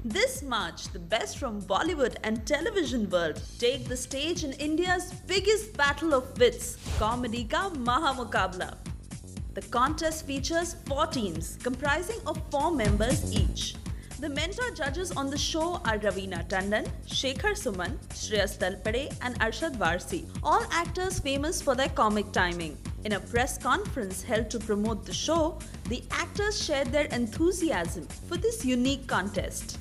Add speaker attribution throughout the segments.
Speaker 1: This March, the best from Bollywood and television world take the stage in India's biggest battle of wits, Comedy Ka Mahamukabla. The contest features 4 teams comprising of 4 members each. The mentor judges on the show are Raveena Tandon, Shekhar Suman, Shreyas Talpade and Arshad Varsi, all actors famous for their comic timing. In a press conference held to promote the show, the actors shared their enthusiasm for this unique contest.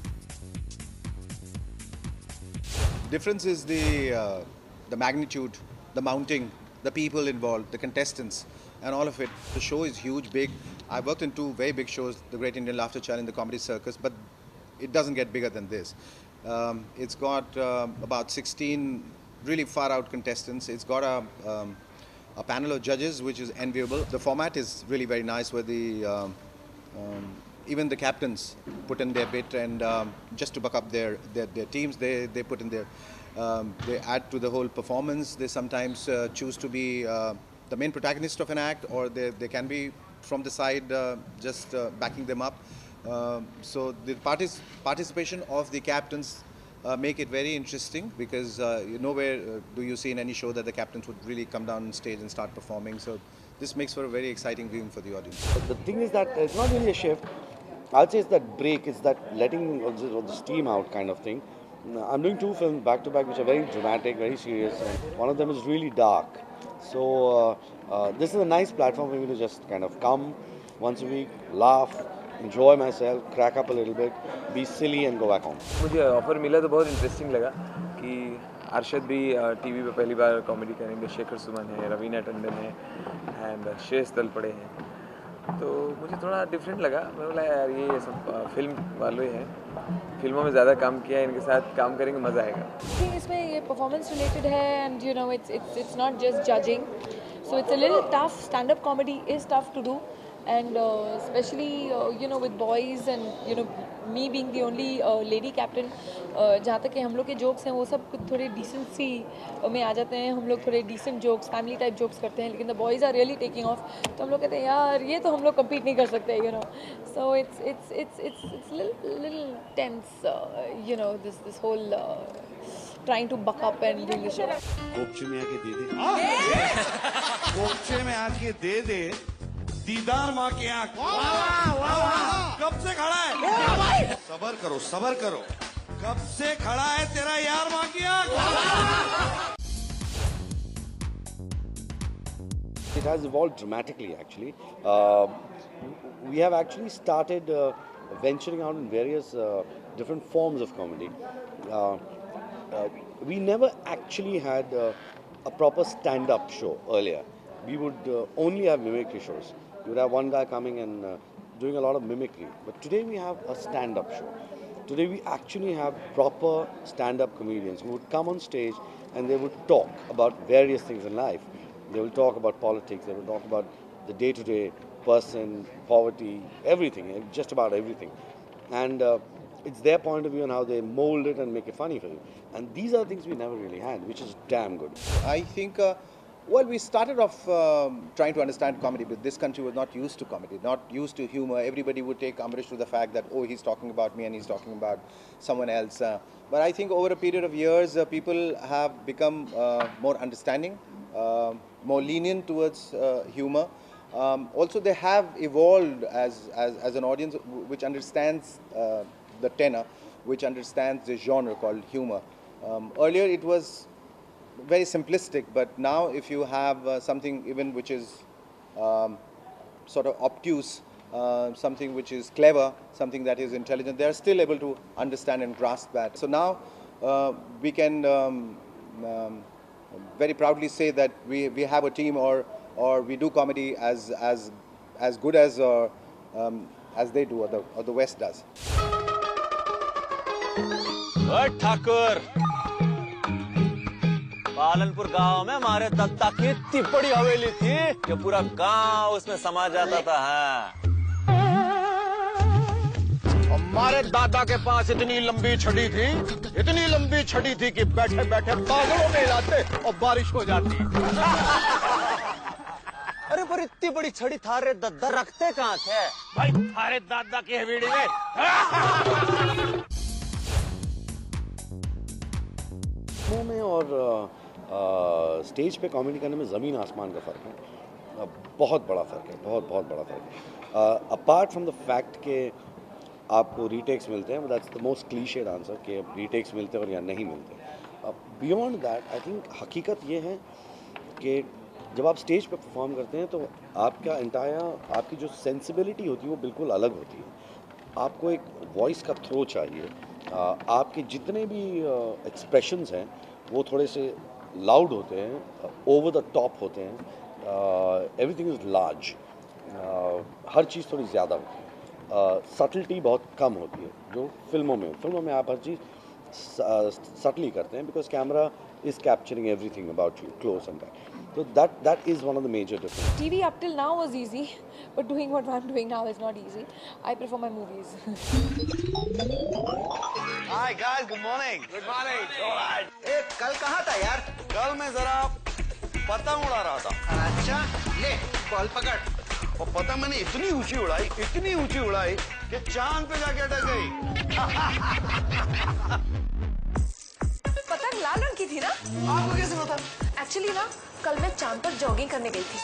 Speaker 2: Difference is the magnitude, the mounting, the people involved, the contestants, and all of it. The show is huge, big. I worked in 2 very big shows, the Great Indian Laughter Challenge, the Comedy Circus, but it doesn't get bigger than this. It's got about 16 really far-out contestants. It's got a panel of judges, which is enviable. The format is really very nice, where even the captains put in their bit, and just to buck up their teams, they put in their, they add to the whole performance. They sometimes choose to be the main protagonist of an act, or they can be from the side just backing them up. So the participation of the captains make it very interesting, because nowhere do you see in any show that the captains would really come down on stage and start performing. So this makes for a very exciting viewing for the audience.
Speaker 3: But the thing is that it's not really a shift. I'd say it's that break, it's that letting of the steam out kind of thing. I'm doing 2 films back to back which are very dramatic, very serious, and one of them is really dark. So this is a nice platform for me to just kind of come once a week, laugh, enjoy myself, crack up a little bit, be silly and go back home.
Speaker 4: मुझे offer मिला तो बहुत interesting लगा कि अरशद भी TV पे पहली बार comedy करेंगे, शेखर सुमन है, रवीना टंडन है एंड श्रेयस तलपड़े हैं, तो मुझे थोड़ा डिफरेंट लगा। मैं बोला यार ये सब फिल्म वाले हैं, फिल्मों में ज़्यादा काम किया है, इनके साथ काम करेंगे मज़ा आएगा।
Speaker 5: think इसमें ये performance related है, and you know it's not just judging, so it's a little tough. Stand-up comedy is tough to do, and especially you know with boys, and you know me being the only lady captain, जहाँ तक कि हम लोग के jokes हैं वो सब थोड़े decency में आ जाते हैं, हम लोग थोड़े decent jokes, family type jokes करते हैं, लेकिन the boys are really taking off, तो हम लोग कहते हैं यार ये तो हम लोग compete नहीं कर सकते, you know, so it's little tense, you know, this whole trying to buck up and doing the show.
Speaker 6: कोपचे में आके दे दे, कोपचे में आके दे दे, दीदार माँ के आँख। कब से खड़ा है? सबर करो, सबर करो। कब से खड़ा है तेरा यार माँ की आँख?
Speaker 3: It has evolved dramatically, actually. We have actually started venturing out in various different forms of comedy. We never actually had a proper stand-up show earlier. We would only have mimicry shows. You would have one guy coming and doing a lot of mimicry. But today we have a stand-up show. Today we actually have proper stand-up comedians who would come on stage and they would talk about various things in life. They will talk about politics, they will talk about the day-to-day person, poverty, everything, just about everything. And it's their point of view on how they mold it and make it funny for you. And these are things we never really had, which is damn good.
Speaker 2: I think, well, we started off trying to understand comedy, but this country was not used to comedy, not used to humor. Everybody would take umbrage to the fact that, oh, he's talking about me and he's talking about someone else. But I think over a period of years, people have become more understanding, more lenient towards humor. Also, they have evolved as an audience which understands the tenor, which understands the genre called humor. Earlier, it was very simplistic, but now if you have something even which is sort of obtuse, something which is clever, something that is intelligent, they are still able to understand and grasp that. So now we can very proudly say that we have a team, or we do comedy as good as they do, or the West does.
Speaker 7: Thakur, Palanpur गांव में हमारे दत्ता की इतनी बड़ी हवेली थी कि पूरा गांव उसमें समा जाता था। हमारे दादा के पास इतनी लंबी छड़ी थी कि बैठे बैठे बादलों में हिलाते और बारिश हो जाती। अरे पर इतनी बड़ी छड़ी थारे दद्दा रखते कहाँ थे भाई? थारे दादा की हवेली में।
Speaker 3: फिल्मों में और स्टेज पे कॉमेडी करने में ज़मीन आसमान का फ़र्क है। बहुत बड़ा फ़र्क है, बहुत बहुत बड़ा फ़र्क है। अपार्ट फ्रॉम द फैक्ट के आपको रीटेक्स मिलते हैं, that's the most clichéd answer कि रीटेक्स मिलते हैं और या नहीं मिलते। बियॉन्ड दैट आई थिंक हकीकत ये है कि जब आप स्टेज पे परफॉर्म करते हैं तो आपका इंटायर आपकी जो सेंसिबिलिटी होती है वो बिल्कुल अलग होती है। आपको एक वॉइस का थ्रो चाहिए। आपके जितने भी एक्सप्रेशंस हैं वो थोड़े से लाउड होते हैं, ओवर द टॉप होते हैं, एवरीथिंग इज़ लार्ज, हर चीज़ थोड़ी ज़्यादा होती है, सटलिटी बहुत कम होती है जो फिल्मों में आप हर चीज़ सटली करते हैं because camera is capturing everything about you close and back. So that is one of the major differences.
Speaker 5: TV up till now was easy, but doing what I'm doing now is not easy. I prefer my movies.
Speaker 6: Hi guys, good morning.
Speaker 7: Good morning.
Speaker 6: ए, कल कहाँ था यार? कल मैं जरा पतंग उड़ा रहा था। अच्छा, ले बॉल पकड़। और पतंग मैंने इतनी ऊंची उड़ाई कि चांद पे जाके अटक गई।
Speaker 8: पतंग लाल रंग की थी ना?
Speaker 6: आपको कैसे पता?
Speaker 8: एक्चुअली ना कल मैं चांद पर जॉगिंग करने गई थी,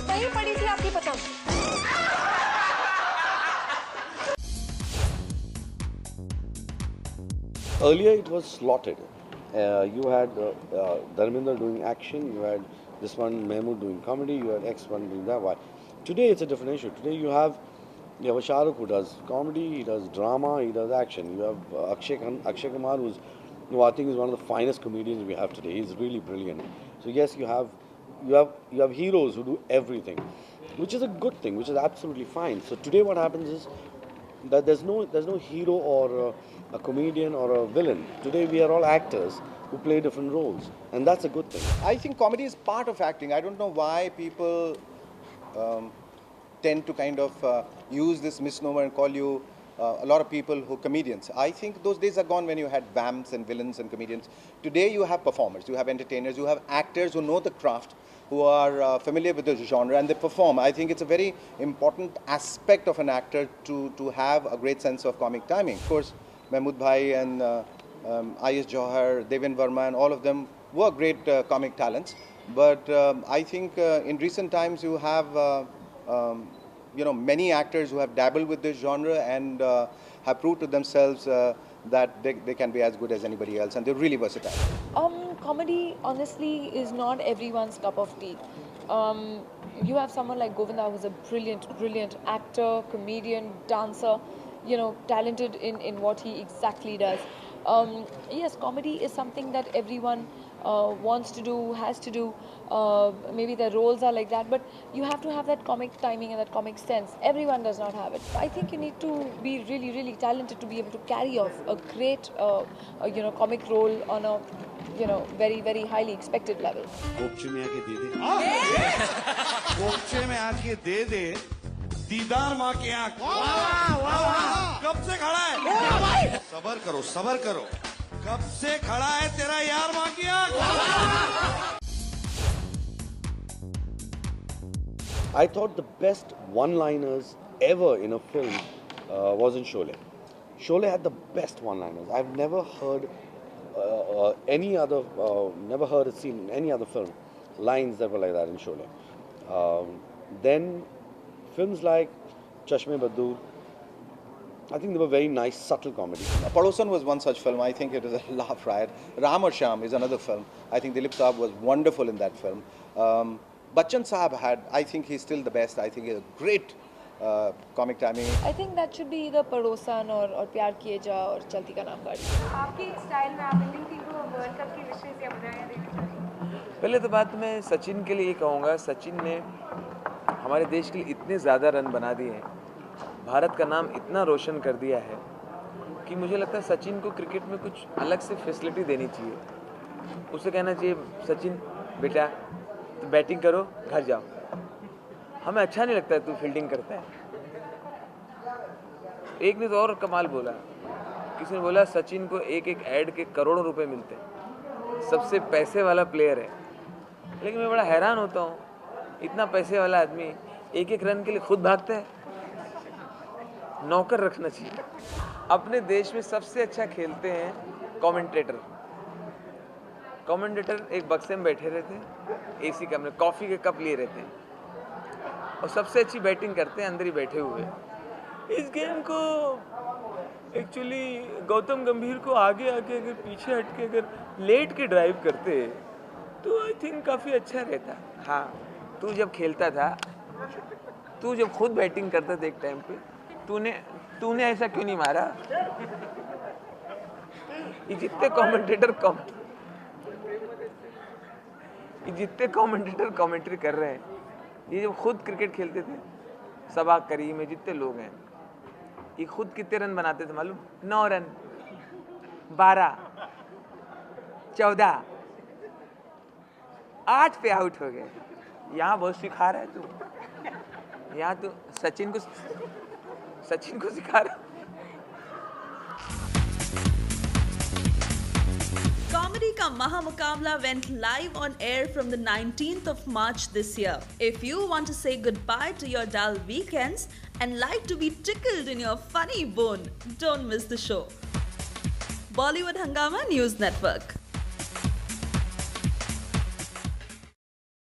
Speaker 8: वहीं पड़ी थी आपकी पतंग।
Speaker 3: Earlier it was slotted. You had Dharmendra doing action, you had this one Mahmood doing comedy, you had X one doing that. Why? Today it's a different issue. Today you have a Shah Rukh who does comedy, he does drama, he does action. You have Akshay Kumar who I think is one of the finest comedians we have today. He's really brilliant. So yes, you have heroes who do everything, which is a good thing, which is absolutely fine. So today what happens is that there's no hero or a comedian or a villain. Today we are all actors who play different roles, and that's a good thing.
Speaker 2: I think comedy is part of acting. I don't know why people tend to kind of use this misnomer and call you a lot of people who are comedians. I think those days are gone when you had vamps and villains and comedians. Today you have performers, you have entertainers, you have actors who know the craft, who are familiar with the genre and they perform. I think it's a very important aspect of an actor to have a great sense of comic timing. Of course, Mahmood Bhai and I.S. Johar, Devin Verma and all of them were great comic talents. But I think in recent times you have many actors who have dabbled with this genre and have proved to themselves that they can be as good as anybody else, and they're really versatile.
Speaker 5: Comedy honestly is not everyone's cup of tea. You have someone like Govinda who's a brilliant actor, comedian, dancer, talented in what he exactly does. Yes, comedy is something that everyone wants to do, has to do. Maybe their roles are like that, but you have to have that comic timing and that comic sense. Everyone does not have it. I think you need to be really talented to be able to carry off a great comic role on a very highly expected level.
Speaker 6: कोपचे में आके दे दे। कोपचे में आके दे दे। दीदार माँ की आँख। कब से खड़ा है? सबर करो। कब से खड़ा है तेरा यार माँ की आँख?
Speaker 3: I thought the best one-liners ever in a film was in Sholay. Sholay had the best one-liners. I've never heard never heard or seen in any other film lines that were like that in Sholay. Then films like Chashme Baddoor, I think they were very nice, subtle comedy.
Speaker 2: Padosan was one such film. I think it is a laugh riot. Ram Aur Shyam is another film. I think Dilip Saab was wonderful in that film. Bachchan Saab I think he's still the best. I think he's a great comic timing.
Speaker 5: I think that should be either Padosan or Pyar Kiye Ja or Chalti Ka Naam Gaadi.
Speaker 8: आपकी style में आप Indian team को world cup की विशेष या बधाइयाँ देना चाहिए?
Speaker 4: पहले तो बात मैं सचिन के लिए कहूँगा, सचिन ने हमारे देश के लिए इतने ज़्यादा रन बना दिए हैं, भारत का नाम इतना रोशन कर दिया है कि मुझे लगता है सचिन को क्रिकेट में कुछ अलग से फैसिलिटी देनी चाहिए। उसे कहना चाहिए, सचिन बेटा तो बैटिंग करो, घर जाओ, हमें अच्छा नहीं लगता है तू फील्डिंग करता है। एक ने तो और कमाल बोला, किसी ने बोला सचिन को एक एक ऐड के करोड़ों रुपए मिलते हैं, सबसे पैसे वाला प्लेयर है। लेकिन मैं बड़ा हैरान होता हूँ, इतना पैसे वाला आदमी एक एक रन के लिए खुद भागता है। नौकर रखना चाहिए। अपने देश में सबसे अच्छा खेलते हैं कमेंटेटर। कमेंटेटर एक बक्से में बैठे रहते हैं, एसी कमरे, कॉफ़ी के कप लिए रहते हैं और सबसे अच्छी बैटिंग करते हैं अंदर ही बैठे हुए। इस गेम को एक्चुअली गौतम गंभीर को आगे आके अगर पीछे हट के अगर लेट के ड्राइव करते तो आई थिंक काफ़ी अच्छा रहता। हाँ, तू जब खेलता था, तू जब खुद बैटिंग करता था एक टाइम पे, तूने ऐसा क्यों नहीं मारा? ये जितने कमेंटेटर कमेंट्री कर रहे हैं, ये जब खुद क्रिकेट खेलते थे, सबा करीम में जितने लोग हैं, ये खुद कितने रन बनाते थे मालूम? 9 रन, 12, 14, 8 पे आउट हो गए। यहाँ बहुत सिखा रहा है तू, यहाँ तो सचिन को सिखा रहा।
Speaker 1: Comedy Ka Mahamukabla went live on air from the 19th of March this year. If you want to say goodbye to your dull weekends and like to be tickled in your funny bone, don't miss the show. Bollywood Hungama News Network.